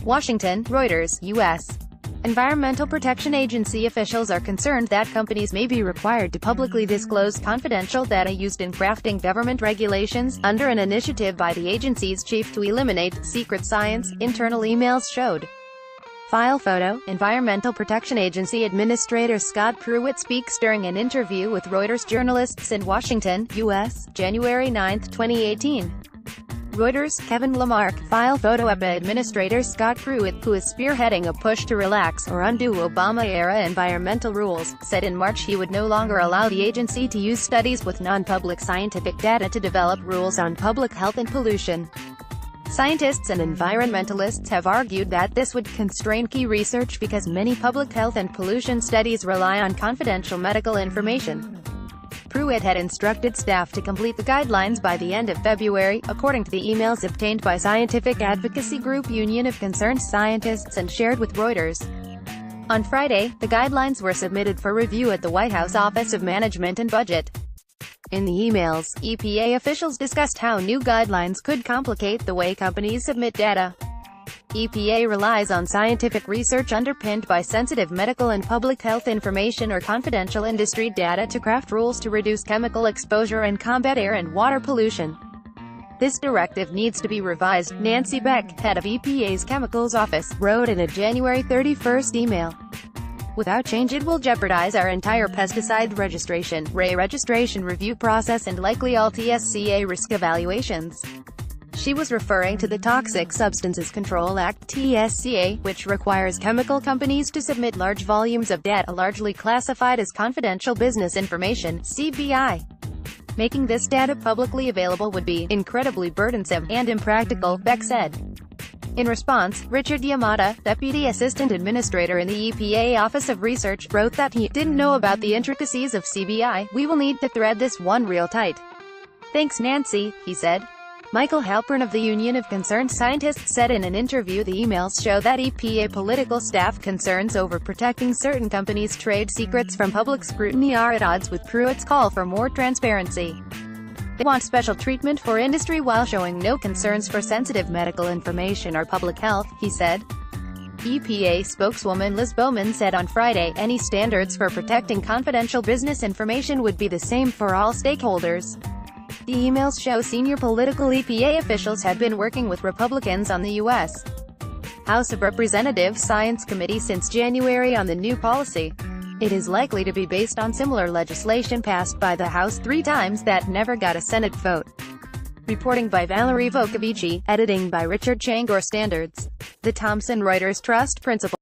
Washington, Reuters, U.S. Environmental Protection Agency officials are concerned that companies may be required to publicly disclose confidential data used in crafting government regulations, under an initiative by the agency's chief to eliminate secret science, internal emails showed. File photo. Environmental Protection Agency Administrator Scott Pruitt speaks during an interview with Reuters journalists in Washington, U.S., January 9, 2018. Reuters, Kevin Lamarck, file photo. EPA Administrator Scott Pruitt, who is spearheading a push to relax or undo Obama-era environmental rules, said in March he would no longer allow the agency to use studies with non-public scientific data to develop rules on public health and pollution. Scientists and environmentalists have argued that this would constrain key research because many public health and pollution studies rely on confidential medical information. Pruitt had instructed staff to complete the guidelines by the end of February, according to the emails obtained by scientific advocacy group Union of Concerned Scientists and shared with Reuters. On Friday, the guidelines were submitted for review at the White House Office of Management and Budget. In the emails, EPA officials discussed how new guidelines could complicate the way companies submit data. EPA relies on scientific research underpinned by sensitive medical and public health information or confidential industry data to craft rules to reduce chemical exposure and combat air and water pollution. This directive needs to be revised, Nancy Beck, head of EPA's Chemicals Office, wrote in a January 31 email. Without change it will jeopardize our entire pesticide registration, registration review process and likely all TSCA risk evaluations. She was referring to the Toxic Substances Control Act (TSCA), which requires chemical companies to submit large volumes of data largely classified as confidential business information (CBI). Making this data publicly available would be incredibly burdensome and impractical, Beck said. In response, Richard Yamada, Deputy Assistant Administrator in the EPA Office of Research, wrote that he didn't know about the intricacies of CBI. "We will need to thread this one real tight." "Thanks Nancy," he said. Michael Halpern of the Union of Concerned Scientists said in an interview the emails show that EPA political staff concerns over protecting certain companies' trade secrets from public scrutiny are at odds with Pruitt's call for more transparency. They want special treatment for industry while showing no concerns for sensitive medical information or public health, he said. EPA spokeswoman Liz Bowman said on Friday any standards for protecting confidential business information would be the same for all stakeholders. The emails show senior political EPA officials had been working with Republicans on the U.S. House of Representatives Science Committee since January on the new policy. It is likely to be based on similar legislation passed by the House 3 times that never got a Senate vote. Reporting by Valerie Volkovici, editing by Richard Changor. Standards. The Thomson Reuters Trust Principal